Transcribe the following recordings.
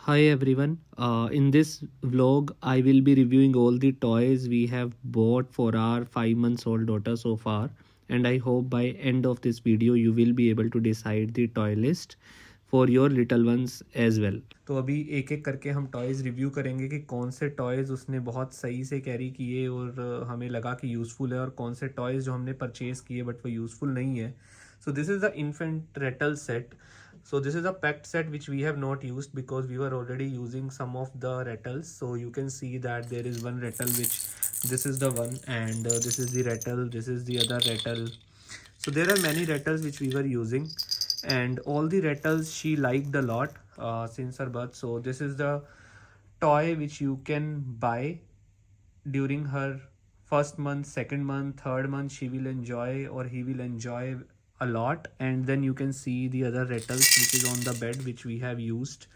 Hi everyone. In this vlog, I will be reviewing all the toys we have bought for our 5 months old daughter so far, and I hope by end of this video you will be able to decide the toy list for your little ones as well. तो अभी एक एक करके हम toys review करेंगे कि कौन से टॉयज़ उसने बहुत सही से कैरी किए और हमें लगा कि यूज़फुल है, और कौन से टॉयज़ जो हमने परचेज़ किए बट वो यूज़फुल नहीं है. So this is the infant rattle set. So this is a packed set which we have not used because we were already using some of the rattles. So you can see that there is one rattle which this is the one, and this is the rattle, this is the other rattle. So there are many rattles which we were using, and all the rattles she liked a lot since her birth. So this is the toy which you can buy during her first month, second month, third month. She will enjoy, or he will enjoy a lot. And then you can see the other rattles which is on the bed which we have used.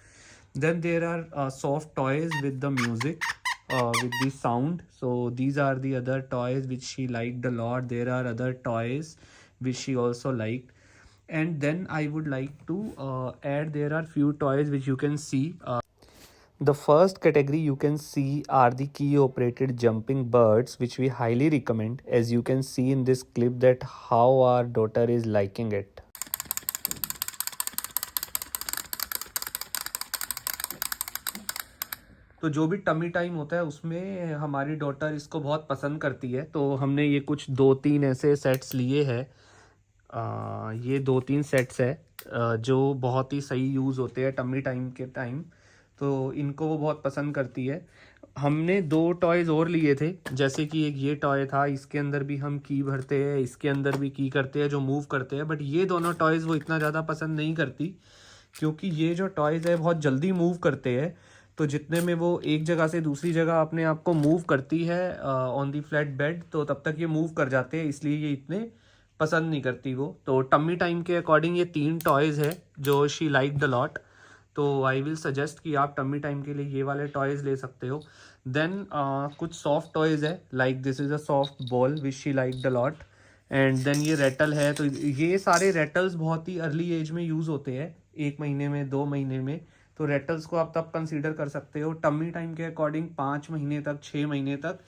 Then there are soft toys with the music, with the sound. So these are the other toys which she liked a lot. There are other toys which she also liked. And then I would like to add, there are few toys which you can see. The first category you can see are the key operated jumping birds, which we highly recommend, as you can see in this clip that how our daughter is liking it. तो जो भी tummy time होता है उसमें हमारी daughter इसको बहुत पसंद करती है, तो हमने ये कुछ 2-3 ऐसे सेट्स लिए हैं. ये 2-3 सेट्स है जो बहुत ही सही यूज़ होते हैं टमी टाइम के टाइम, तो इनको वो बहुत पसंद करती है. हमने 2 टॉयज़ और लिए थे, जैसे कि एक ये टॉय था, इसके अंदर भी हम की भरते हैं, इसके अंदर भी की करते हैं जो मूव करते हैं. बट ये दोनों टॉयज़ वो इतना ज़्यादा पसंद नहीं करती, क्योंकि ये जो टॉयज़ है बहुत जल्दी मूव करते हैं. तो जितने में वो एक जगह से दूसरी जगह अपने आप को मूव करती है ऑन दी फ्लैट बेड, तो तब तक ये मूव कर जाते हैं, इसलिए ये इतने पसंद नहीं करती वो. तो टम्मी टाइम के अकॉर्डिंग ये 3 टॉयज़ है जो शी लाइक द लॉट. तो आई विल सजेस्ट कि आप टम्मी टाइम के लिए ये वाले टॉयज़ ले सकते हो. देन कुछ सॉफ्ट टॉयज़ है, like this is a soft ball which she like the lot. And then ये रेटल है. तो ये सारे रेटल्स बहुत ही अर्ली एज में यूज़ होते हैं, 1 महीने में, 2 महीने में. तो रेटल्स को आप तब कंसीडर कर सकते हो. टम्मी टाइम के अकॉर्डिंग 5 महीने तक, 6 महीने तक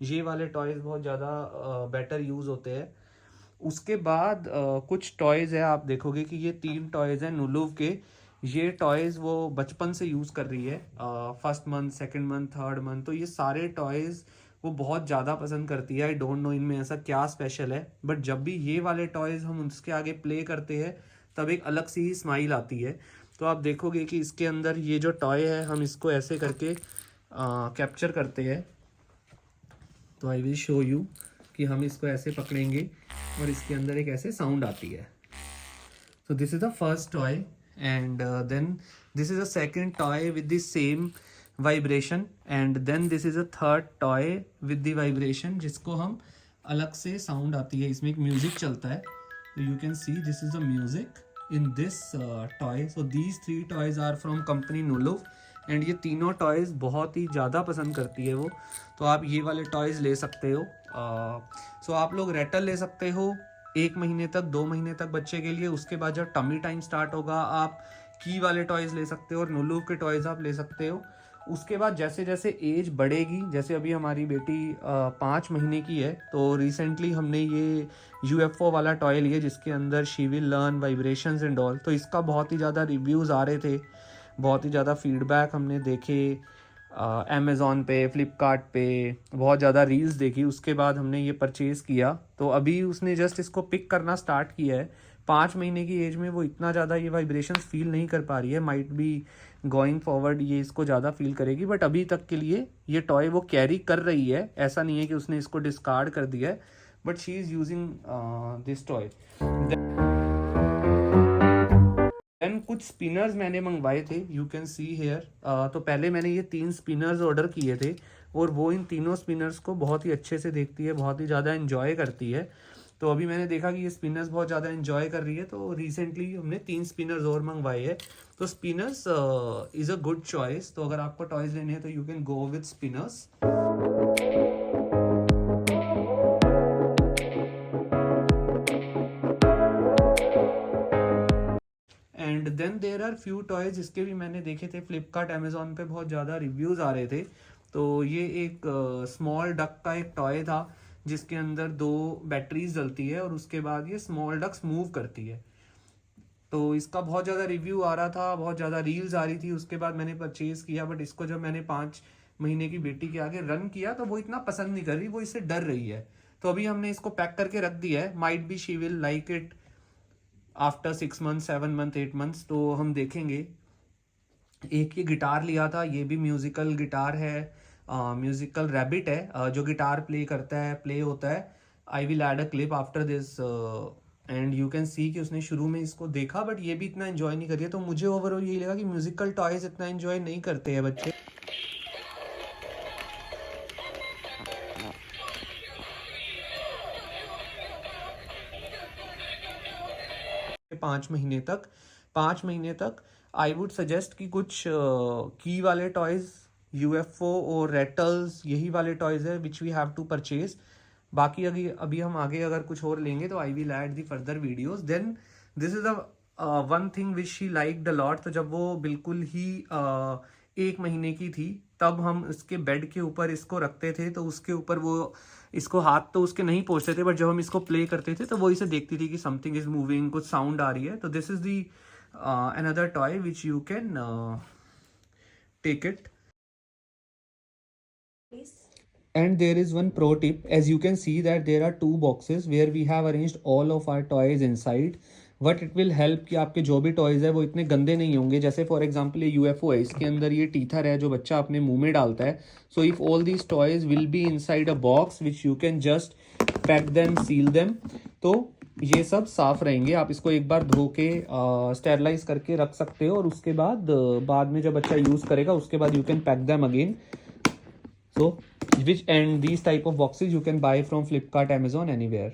ये वाले टॉयज़ बहुत ज़्यादा बेटर यूज़ होते हैं. उसके बाद कुछ टॉयज़ है, आप देखोगे कि ये 3 टॉयज़ हैं नुलुव के. ये टॉयज़ वो बचपन से यूज़ कर रही है, first month, second month, third month. तो ये सारे टॉयज़ वो बहुत ज़्यादा पसंद करती है. आई डोंट नो इनमें ऐसा क्या स्पेशल है, बट जब भी ये वाले टॉयज़ हम उसके आगे प्ले करते हैं तब एक अलग सी ही स्माइल आती है. तो आप देखोगे कि इसके अंदर ये जो टॉय है, हम इसको ऐसे करके कैप्चर करते हैं. तो आई विल शो यू कि हम इसको ऐसे पकड़ेंगे और इसके अंदर एक ऐसे साउंड आती है. So this is the first toy, and then this is a second toy with the same vibration, and then this is a third toy with the vibration जिसको हम अलग से साउंड आती है, इसमें एक म्यूजिक चलता है. तो you can see this is the music in this toy. So these 3 toys are from company Nuluv, and ये तीनों टॉयज़ बहुत ही ज़्यादा पसंद करती है वो. तो आप ये वाले टॉयज़ ले सकते हो. सो आप लोग रेटल ले सकते हो 1 महीने तक, 2 महीने तक बच्चे के लिए. उसके बाद जब टमी टाइम स्टार्ट होगा आप की वाले टॉयज़ ले सकते हो और नुलू के टॉयज़ आप ले सकते हो. उसके बाद जैसे जैसे एज बढ़ेगी, जैसे अभी हमारी बेटी 5 महीने की है, तो रिसेंटली हमने ये UFO वाला टॉय लिया जिसके अंदर she will learn vibrations and all. तो इसका बहुत ही ज़्यादा रिव्यूज़ आ रहे थे, बहुत ही ज़्यादा फीडबैक हमने देखे अमेज़ॉन पे, फ्लिपकार्ट पे, बहुत ज़्यादा रील्स देखी. उसके बाद हमने ये परचेज़ किया. तो अभी उसने जस्ट इसको पिक करना स्टार्ट किया है. 5 महीने की एज में वो इतना ज़्यादा ये वाइब्रेशंस फील नहीं कर पा रही है. माइट बी गोइंग फॉरवर्ड ये इसको ज़्यादा फील करेगी, बट अभी तक के लिए ये टॉय वो कैरी कर रही है. ऐसा नहीं है कि उसने इसको डिस्कार्ड कर दिया है, but she is using this toy. Then कुछ स्पिनर्स मैंने मंगवाए थे, यू कैन सी हेयर. तो पहले मैंने ये 3 स्पिनर्स ऑर्डर किए थे, और वो इन तीनों स्पिनर्स को बहुत ही अच्छे से देखती है, बहुत ही ज़्यादा एंजॉय करती है. तो अभी मैंने देखा कि ये स्पिनर्स बहुत ज़्यादा एंजॉय कर रही है, तो रिसेंटली हमने 3 स्पिनर्स और मंगवाए हैं. तो spinners is a good choice. तो अगर आपको टॉयज़ लेने हैं तो you can go with spinners. Then there are few toys इसके भी मैंने देखे थे फ्लिपकार्ट अमेजोन पे, बहुत ज़्यादा रिव्यूज़ आ रहे थे। तो ये एक स्मॉल डक का एक टॉय था जिसके अंदर 2 बैटरीज जलती है और उसके बाद ये स्मॉल डक्स मूव करती है। तो इसका बहुत ज़्यादा रिव्यू आ रहा था, बहुत ज़्यादा रील्स आ रही थी, उसके बाद मैंने परचेज़ किया। बट इसको जब मैंने 5 महीने की बेटी के आगे रन किया तो वो इतना पसंद नहीं कर रही, वो इससे डर रही है। तो अभी हमने इसको पैक करके रख दिया है। Might be she will like it after 6 month, 7 month, 8 months, तो हम देखेंगे। एक ये गिटार लिया था, ये भी म्यूजिकल गिटार है, म्यूजिकल रैबिट है, जो गिटार प्ले करता है, प्ले होता है। आई will add a clip after this and you can see कि उसने शुरू में इसको देखा बट ये भी इतना एंजॉय नहीं करी है। तो मुझे ओवरऑल यही लगा कि म्यूजिकल टॉयज इतना एंजॉय नहीं करते हैं बच्चे। 5 महीने तक आई वुड सजेस्ट कि कुछ की वाले टॉयज, यूएफओ और रेटल्स, यही वाले टॉयज है which we have to purchase. बाकी अभी हम आगे अगर कुछ और लेंगे तो I will add the further videos. Then this is a one thing which she like the lot. तो जब वो बिल्कुल ही 1 महीने की थी तब हम इसके बेड के ऊपर इसको रखते थे, तो उसके ऊपर वो इसको हाथ तो उसके नहीं पहुंचते थे, बट जब हम इसको प्ले करते थे तो वो इसे देखती थी कि समथिंग इज मूविंग, कुछ साउंड आ रही है। तो this is the another toy which you can take it. And there is one pro tip, as you can see that there are 2 boxes where we have arranged all of our toys inside. What it will help कि आपके जो भी toys है वो इतने गंदे नहीं होंगे। जैसे फॉर एग्जांपल ये यूएफओ है, इसके अंदर ये टीथर है जो बच्चा अपने मुंह में डालता है। So if all these toys will be inside a box which you can just pack them, seal them, तो ये सब साफ रहेंगे। आप इसको एक बार धो के स्टेरलाइज करके रख सकते हो और उसके बाद में जब बच्चा यूज करेगा उसके बाद you can pack them again. So which and these type of boxes you can buy from Flipkart, Amazon, anywhere.